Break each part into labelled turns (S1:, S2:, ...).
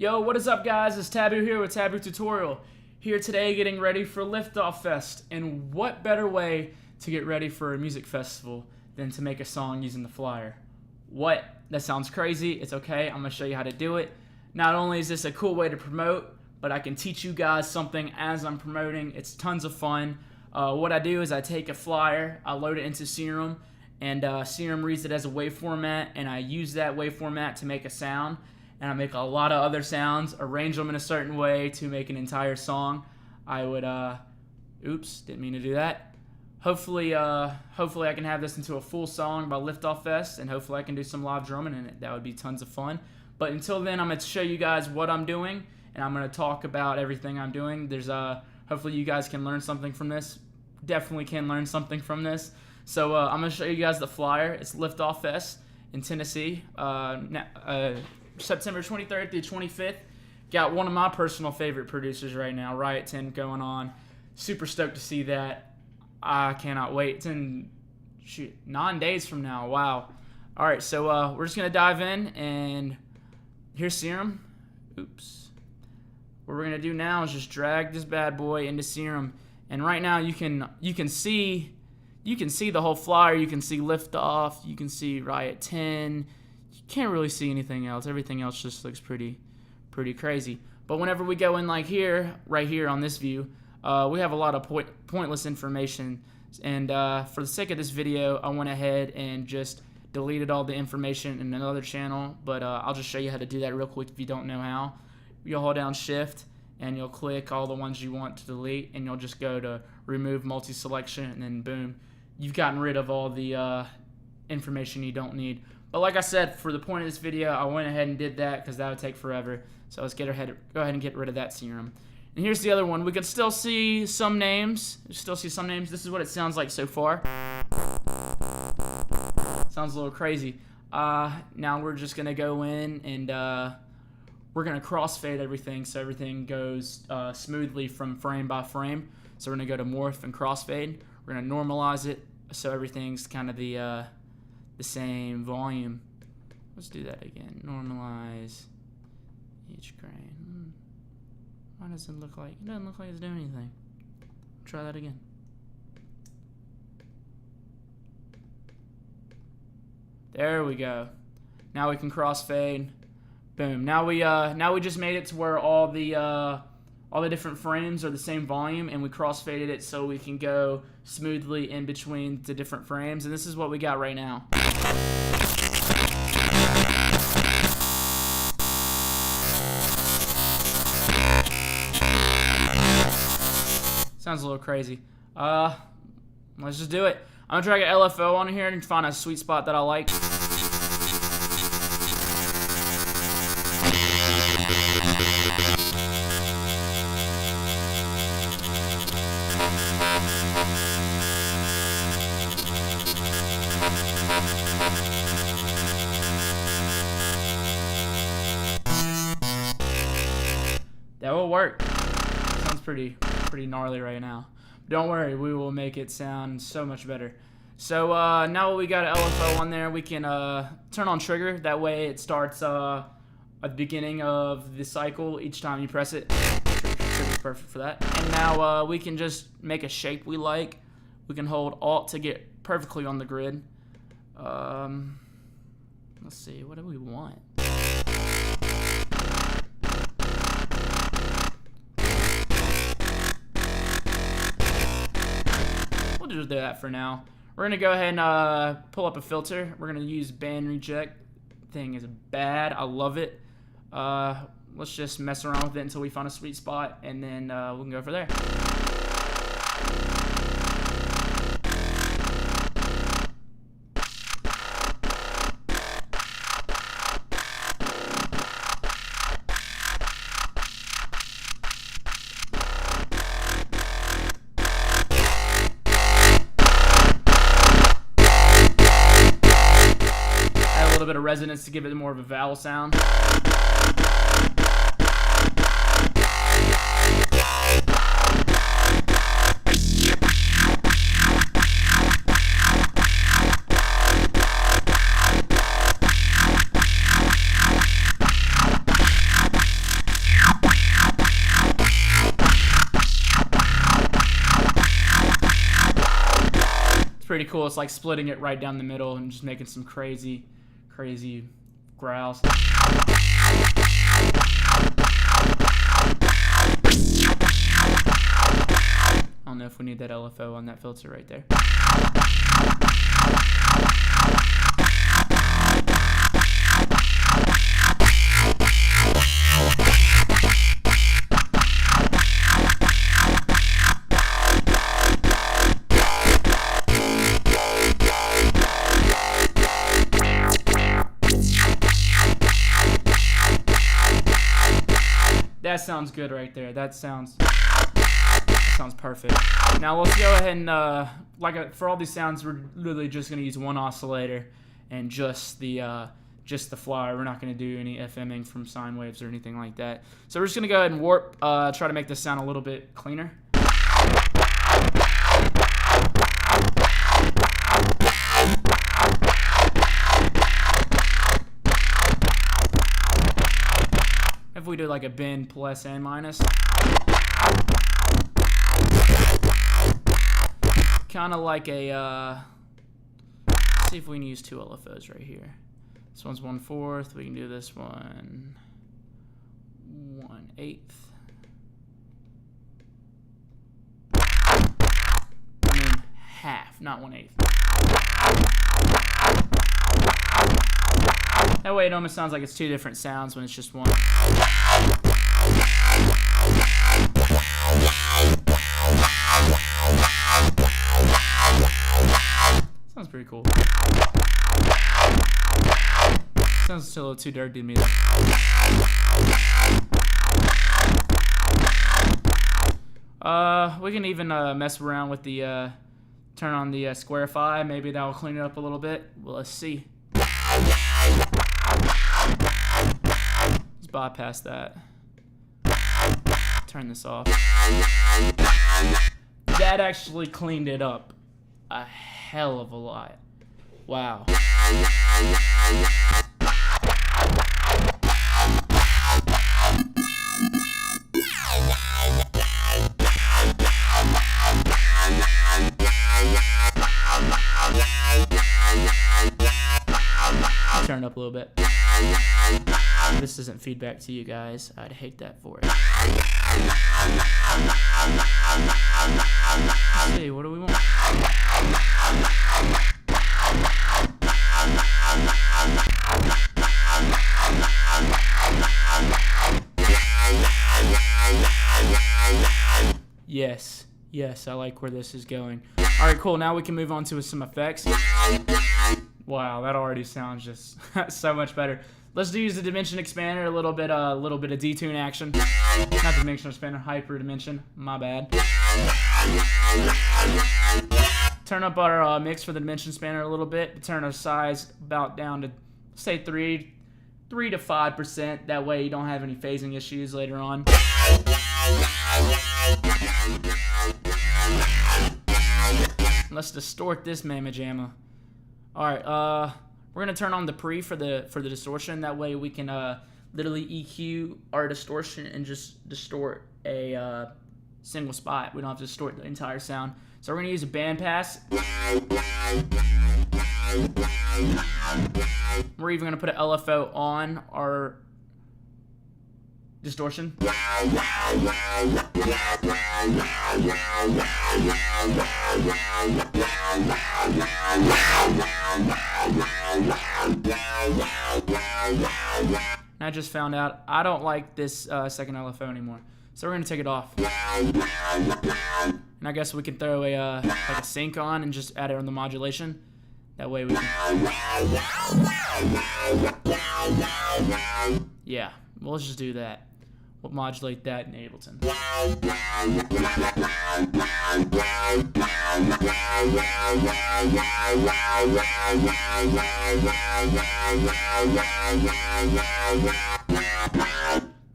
S1: Yo, what is up guys? It's Taboo here with Taboo Tutorial. Here today getting ready for Liftoff Fest. And what better way to get ready for a music festival than to make a song using the flyer? What? That sounds crazy. It's okay. I'm going to show you how to do it. Not only is this a cool way to promote, but I can teach you guys something as I'm promoting. It's tons of fun. What I do is I take a flyer, I load it into Serum, and Serum reads it as a wave format, and I use that wave format to make a sound. And I make a lot of other sounds, arrange them in a certain way to make an entire song. I would, oops, didn't mean to do that. Hopefully I can have this into a full song by Liftoff Fest, and hopefully I can do some live drumming in it. That would be tons of fun. But until then, I'm going to show you guys what I'm doing, and I'm going to talk about everything I'm doing. There's, hopefully you guys can learn something from this. Definitely can learn something from this. So I'm going to show you guys the flyer. It's Liftoff Fest in Tennessee. September 23rd through 25th. Got one of my personal favorite producers right now, Riot 10, going on. Super stoked to see that. I cannot wait. It's in 9 days from now. Wow. All right, so we're just gonna dive in, and here's Serum. Oops. What we're gonna do now is just drag this bad boy into Serum, and right now you can see the whole flyer. You can see Liftoff. You can see Riot 10. Can't really see anything else. Everything else just looks pretty crazy. But whenever we go in like here, right here on this view, we have a lot of pointless information. And for the sake of this video, I went ahead and just deleted all the information in another channel. But I'll just show you how to do that real quick if you don't know how. You'll hold down Shift and you'll click all the ones you want to delete, and you'll just go to Remove Multi-Selection, and then boom, you've gotten rid of all the information you don't need. But like I said, for the point of this video, I went ahead and did that because that would take forever. So let's go ahead and get rid of that Serum. And here's the other one. We can still see some names. This is what it sounds like so far. Sounds a little crazy. Now we're just going to go in and we're going to crossfade everything so everything goes smoothly from frame by frame. So we're going to go to Morph and Crossfade. We're going to normalize it so everything's kind of the same volume. Let's do that again. Normalize each grain. Why does it look like it doesn't look like it's doing anything? Try that again. There we go. Now we can crossfade. Boom. Now we just made it to where all the different frames are the same volume, and we crossfaded it so we can go smoothly in between the different frames. And this is what we got right now. Sounds a little crazy. Let's just do it. I'm gonna drag an LFO on here and find a sweet spot that I like. That will work. Sounds pretty gnarly right now. Don't worry, we will make it sound so much better. So now we got an LFO on there, we can turn on trigger. That way it starts at the beginning of the cycle each time you press it. Trigger's perfect for that. And now we can just make a shape we like. We can hold Alt to get perfectly on the grid. Let's see, what do we want? We'll just do that for now. We're gonna go ahead and pull up a filter. We're gonna use band reject. Thing is bad. I love it. Let's just mess around with it until we find a sweet spot, and then we can go from there. A little bit of resonance to give it more of a vowel sound. pretty cool. It's like splitting it right down the middle and just making some crazy growls. I don't know if we need that LFO on that filter right there. That sounds good right there. That sounds perfect. Now let's go ahead and for all these sounds, we're literally just gonna use one oscillator and just the flyer. We're not gonna do any FMing from sine waves or anything like that. So we're just gonna go ahead and warp, try to make this sound a little bit cleaner. If we do like a bend plus and minus, kind of like a, let's see if we can use two LFOs right here. This one's 1/4, we can do this one 1/8. I mean half, not 1/8. That way it almost sounds like it's two different sounds when it's just one. Sounds pretty cool. Sounds still a little too dirty to me though. We can even mess around with the turn on the square phi. Maybe that will clean it up a little bit. Well, let's see. Let's bypass that. Turn this off. That actually cleaned it up a hell of a lot. Wow. Turn it up a little bit. This isn't feedback to you guys. I'd hate that for it. Let's see, what do we want? Yes, yes, I like where this is going. All right, cool. Now we can move on to some effects. Wow, that already sounds just so much better. Let's use the dimension expander, a little bit of detune action. Not dimension expander, hyper dimension. My bad. Turn up our mix for the dimension expander a little bit. Turn our size about down to say 3 to 5%. That way you don't have any phasing issues later on. Let's distort this mamma jamma. All right, we're gonna turn on the pre for the distortion. That way we can literally EQ our distortion and just distort a single spot. We don't have to distort the entire sound. So we're gonna use a bandpass. We're even gonna put an LFO on our distortion. And I just found out I don't like this second LFO anymore, so we're gonna take it off. And I guess we can throw a like a sync on and just add it on the modulation. That way we can. Yeah, well, let's just do that. We'll modulate that in Ableton.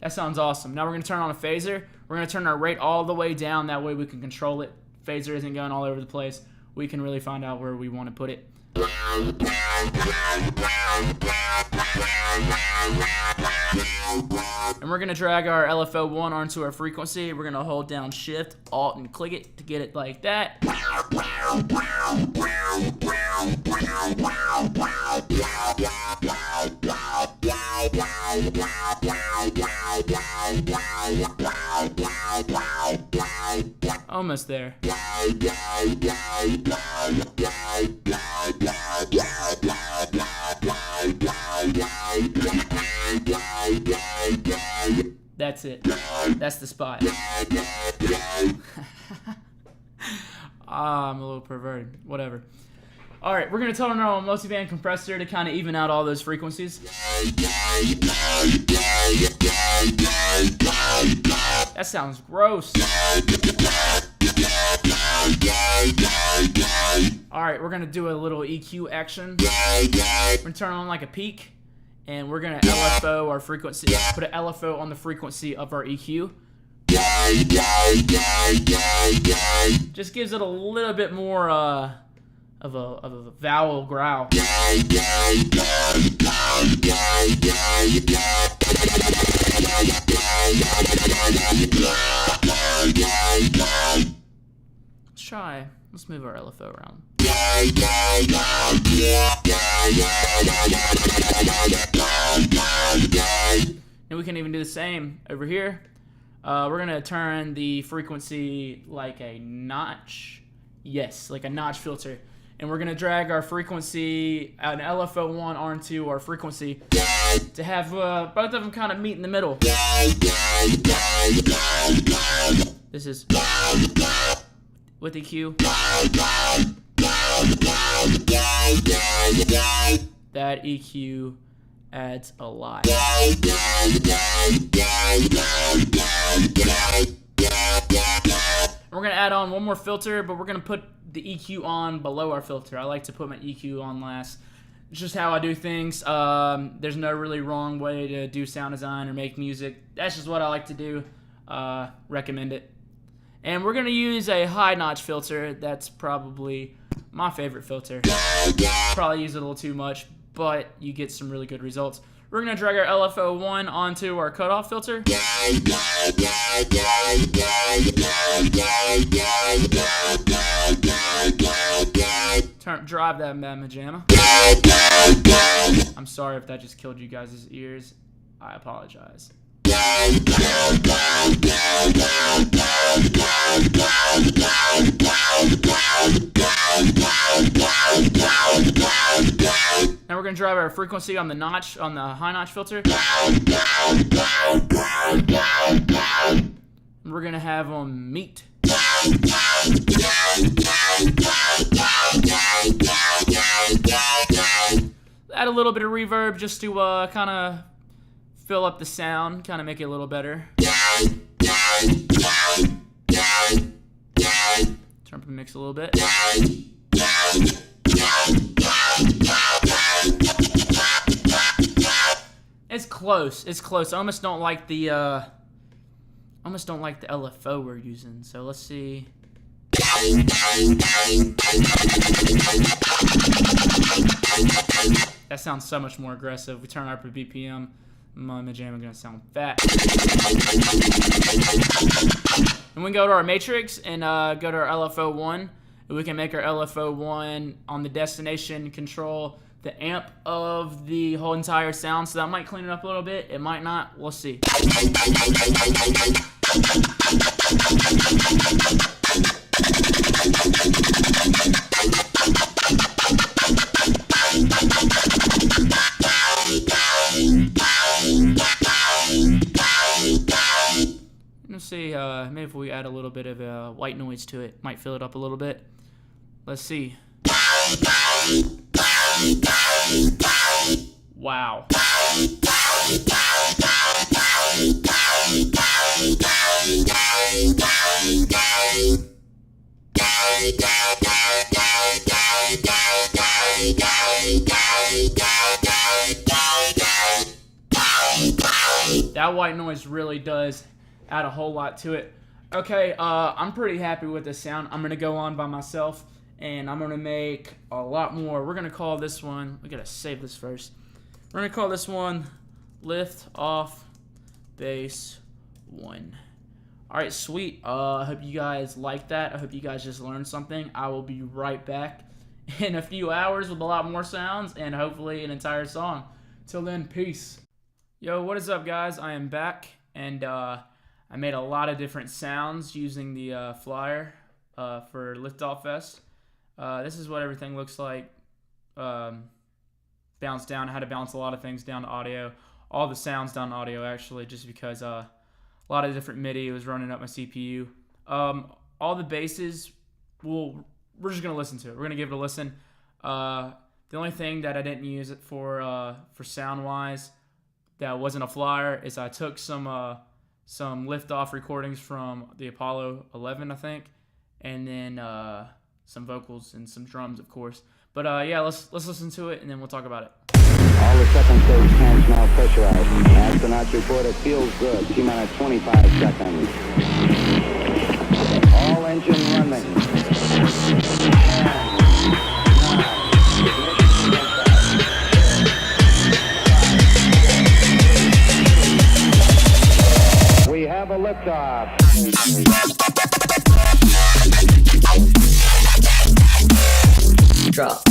S1: That sounds awesome. Now we're going to turn on a phaser. We're going to turn our rate all the way down. That way we can control it. Phaser isn't going all over the place. We can really find out where we want to put it. And we're going to drag our LFO1 onto our frequency. We're going to hold down Shift, Alt, and click it to get it like that. Almost there. That's it. That's the spot. I'm a little perverted. Whatever. Alright, we're going to turn on a multiband compressor to kind of even out all those frequencies. That sounds gross. Alright, we're going to do a little EQ action. We're going to turn on like a peak. And we're going to LFO our frequency. Put an LFO on the frequency of our EQ. Just gives it a little bit more of a vowel growl. Let's try. Let's move our LFO around. And we can even do the same over here. We're going to turn the frequency like a notch. Yes, like a notch filter. And we're going to drag our frequency, an LFO1 onto our frequency to have both of them kind of meet in the middle. This is with EQ. That EQ adds a lot. We're going to add on one more filter, but we're going to put the EQ on below our filter. I like to put my EQ on last. It's just how I do things. There's no really wrong way to do sound design or make music. That's just what I like to do. Recommend it. And we're going to use a high notch filter. That's probably my favorite filter. Probably use it a little too much, but you get some really good results. We're going to drag our LFO1 onto our cutoff filter. Drive that mamma jamma. I'm sorry if that just killed you guys' ears. I apologize. Now we're going to drive our frequency on the notch, on the high notch filter. And we're going to have them meet. Add a little bit of reverb just to kind of fill up the sound, kind of make it a little better. Turn up the mix a little bit. It's close. It's close. I almost don't like the LFO we're using. So let's see. That sounds so much more aggressive. We turn up a BPM. My jam is gonna sound fat. And we can go to our matrix and go to our LFO1. And we can make our LFO1 on the destination control the amp of the whole entire sound. So that might clean it up a little bit. It might not. We'll see. Let's see, maybe if we add a little bit of white noise to it, might fill it up a little bit. Let's see. Wow. That white noise really does add a whole lot to it. Okay, I'm pretty happy with this sound. I'm gonna go on by myself and I'm gonna make a lot more. We're gonna call this one, we gotta save this first. We're gonna call this one Lift Off Bass 1. Alright, sweet. I hope you guys like that. I hope you guys just learned something. I will be right back in a few hours with a lot more sounds and hopefully an entire song. Till then, peace. Yo, what is up, guys? I am back, and I made a lot of different sounds using the flyer for Liftoff Fest. This is what everything looks like. Bounce down. I had to bounce a lot of things down to audio. All the sounds down to audio, actually, just because a lot of different MIDI was running up my CPU. All the basses, we're just going to listen to it. We're going to give it a listen. The only thing that I didn't use it for sound-wise that wasn't a flyer is I took some liftoff recordings from the Apollo 11, I think, and then some vocals and some drums, of course. But yeah, let's listen to it, and then we'll talk about it.
S2: All the second stage tanks now pressurized. Astronauts report it feels good. T-minus 25 seconds. All engine running. We have a liftoff.
S3: Drop.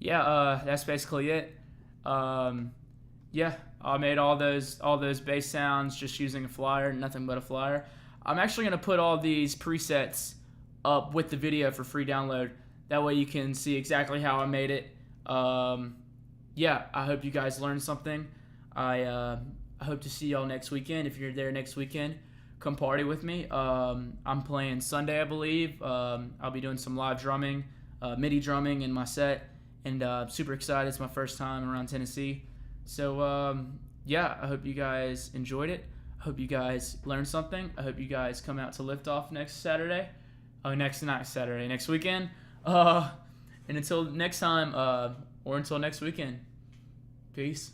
S1: Yeah, that's basically it. Yeah, I made all those bass sounds just using a flyer, nothing but a flyer. I'm actually gonna put all these presets up with the video for free download. That way you can see exactly how I made it. Yeah, I hope you guys learned something. I hope to see y'all next weekend. If you're there next weekend, come party with me. I'm playing Sunday, I believe. I'll be doing some live drumming, MIDI drumming in my set. And super excited. It's my first time around Tennessee. So, yeah, I hope you guys enjoyed it. I hope you guys learned something. I hope you guys come out to Liftoff next Saturday. Oh, next weekend. And until next time, or until next weekend, peace.